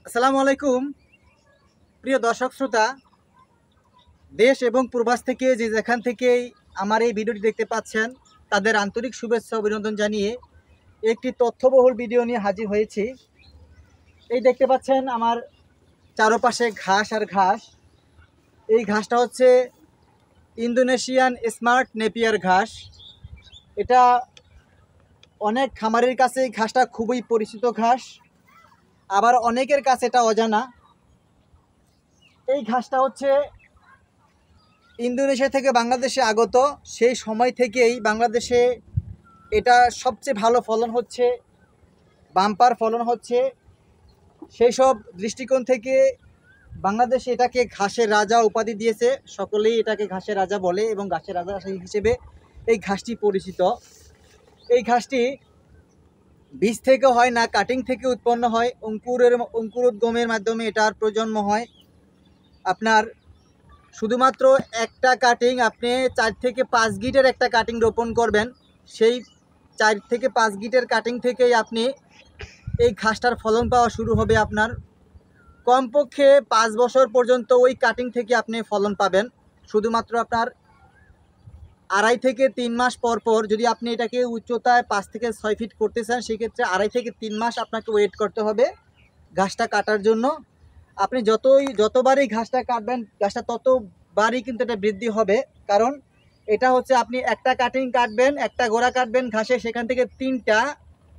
আসসালামু আলাইকুম প্রিয় দর্শক শ্রোতা, দেশ এবং প্রবাস থেকে যে যেখান থেকেই আমার এই ভিডিওটি দেখতে পাচ্ছেন তাদের আন্তরিক শুভেচ্ছা অভিনন্দন জানিয়ে একটি তথ্যবহুল ভিডিও নিয়ে হাজির হয়েছি। এই দেখতে পাচ্ছেন আমার চারপাশে ঘাস আর ঘাস। এই ঘাসটা হচ্ছে ইন্দোনেশিয়ান স্মার্ট নেপিয়ার ঘাস। এটা অনেক খামারের কাছে এই ঘাসটা খুবই পরিচিত ঘাস, আবার অনেকের কাছে এটা অজানা। এই ঘাসটা হচ্ছে ইন্দোনেশিয়া থেকে বাংলাদেশে আগত। সেই সময় থেকেই বাংলাদেশে এটা সবচেয়ে ভালো ফলন হচ্ছে, বাম্পার ফলন হচ্ছে। সেই সব দৃষ্টিকোণ থেকে বাংলাদেশে এটাকে ঘাসের রাজা উপাধি দিয়েছে। সকলেই এটাকে ঘাসের রাজা বলে এবং ঘাসের রাজা হিসেবে এই ঘাসটি পরিচিত। এই ঘাসটি বীজ থেকে হয় না, কাটিং থেকে উৎপন্ন হয়। অঙ্কুরোদ্গমের মাধ্যমে এটার প্রজন্ম হয়। আপনার শুধুমাত্র একটা কাটিং, আপনি 4 থেকে 5 গিটের একটা কাটিং রোপণ করবেন, সেই 4 থেকে 5 গিটের কাটিং থেকেই আপনি এই ঘাসটার ফলন পাওয়া শুরু হবে। আপনার কমপক্ষে 5 বছর পর্যন্ত ওই কাটিং থেকে আপনি ফলন পাবেন। শুধুমাত্র আপনার 2.5 থেকে 3 মাস পর পর, যদি আপনি এটাকে উচ্চতায় 5 থেকে 6 ফিট করতে চান, সেক্ষেত্রে 2.5 থেকে 3 মাস আপনাকে ওয়েট করতে হবে ঘাসটা কাটার জন্য। আপনি যতবারই ঘাসটা কাটবেন, ঘাসটা ততবারই কিন্তু এটা বৃদ্ধি হবে। কারণ এটা হচ্ছে আপনি একটা কাটিং কাটবেন, একটা গোড়া কাটবেন ঘাসে, সেখান থেকে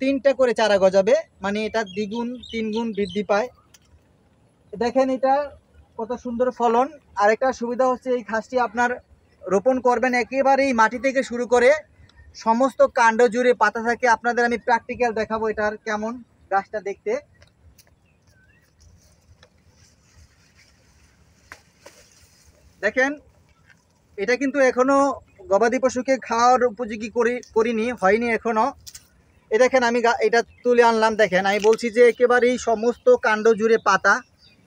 তিনটা করে চারা গজাবে, মানে এটা দ্বিগুণ 3 গুণ বৃদ্ধি পায়। দেখেন এটা কত সুন্দর ফলন। আরেকটা সুবিধা হচ্ছে এই ঘাসটি আপনার রোপণ করবেন একেবারেই মাটি থেকে শুরু করে সমস্ত কাণ্ড জুড়ে পাতা থাকে। আপনাদের আমি প্র্যাকটিক্যাল দেখাবো এটার কেমন গাছটা দেখতে। দেখেন এটা কিন্তু এখনো গবাদি পশুকে খাওয়ার উপযোগী করিনি, হয়নি এখনো। এ দেখেন আমি এটা তুলে আনলাম। দেখেন আমি বলছি যে একেবারেই সমস্ত কাণ্ড জুড়ে পাতা,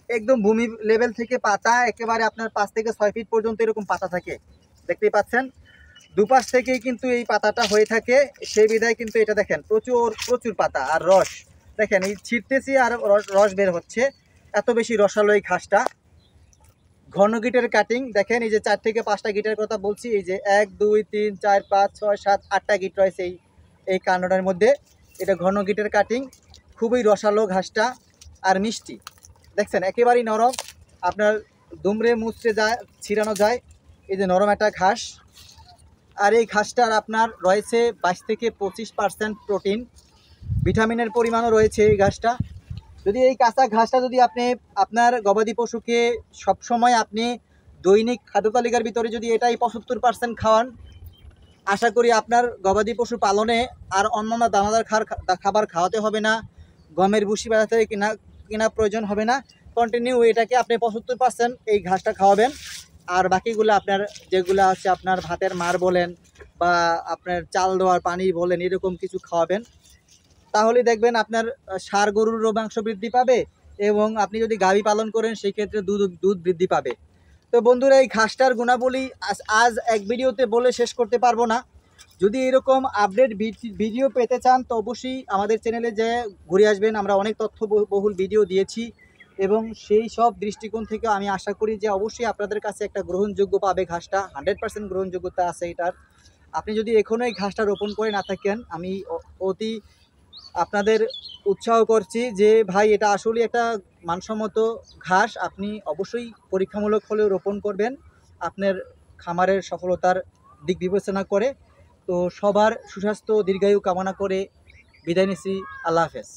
একদম ভূমি লেভেল থেকে পাতা, একেবারে আপনার 5 থেকে 6 ফিট পর্যন্ত এরকম পাতা থাকে। দেখতেই পাচ্ছেন দুপাশ থেকেই কিন্তু এই পাতাটা হয়ে থাকে। সেই বিধায় কিন্তু এটা দেখেন প্রচুর প্রচুর পাতা আর রস। দেখেন এই ছিঁড়তেছি আর রস বের হচ্ছে, এত বেশি রসালো এই ঘাসটা। ঘন গিটের কাটিং দেখেন, এই যে 4 থেকে 5টা গিটের কথা বলছি, এই যে 1 2 3 4 5 6 7 8টা গিট রয়েছে এই কাণ্ডটার মধ্যে। এটা ঘন গিটের কাটিং, খুবই রসালো ঘাসটা আর মিষ্টি। দেখছেন একেবারেই নরম, আপনার দুমড়ে মুচড়ে যায়, ছিঁড়ানো যায়। এই যে নরম একটা ঘাস। আর এই ঘাসটার আপনার রয়েছে 22 থেকে 25% প্রোটিন, ভিটামিনের পরিমাণও রয়েছে এই ঘাসটা। যদি এই কাঁচা ঘাসটা যদি আপনি আপনার গবাদি পশুকে সবসময় আপনি দৈনিক খাদ্য তালিকার ভিতরে যদি এটাই 75% খাওয়ান, আশা করি আপনার গবাদি পশু পালনে আর অন্যান্য দানাদার খাবার খাওয়াতে হবে না, গমের ভুসি বাজার থেকে কেনা প্রয়োজন হবে না। কন্টিনিউ এটাকে আপনি 75% এই ঘাসটা খাওয়াবেন, আর বাকিগুলো আপনার যেগুলো আছে আপনার ভাতের মার বলেন বা আপনার চাল দেওয়ার পানি বলেন, এরকম কিছু খাওয়াবেন। তাহলে দেখবেন আপনার ষাঁড় গরুরও মাংস বৃদ্ধি পাবে এবং আপনি যদি গাভী পালন করেন সেই ক্ষেত্রে দুধ বৃদ্ধি পাবে। তো বন্ধুরা, এই ঘাসটার গুণাবলী আজ এক ভিডিওতে বলে শেষ করতে পারবো না। যদি এরকম আপডেট ভিডিও পেতে চান তো অবশ্যই আমাদের চ্যানেলে যে ঘুরে আসবেন। আমরা অনেক তথ্যবহুল ভিডিও দিয়েছি এবং সেই সব দৃষ্টিকোণ থেকে আমি আশা করি যে অবশ্যই আপনাদের কাছে একটা গ্রহণযোগ্য পাবে ঘাসটা। 100% গ্রহণযোগ্যতা আছে এটার। আপনি যদি এখনও এই ঘাসটা রোপণ করে না থাকেন, আমি অতি আপনাদের উৎসাহ করছি যে ভাই এটা আসলে একটা মানসম্মত ঘাস, আপনি অবশ্যই পরীক্ষামূলক হলেও রোপণ করবেন আপনার খামারের সফলতার দিক বিবেচনা করে। তো সবার সুস্বাস্থ্য দীর্ঘায়ু কামনা করে বিদায় নিচ্ছি। আল্লাহ হাফেজ।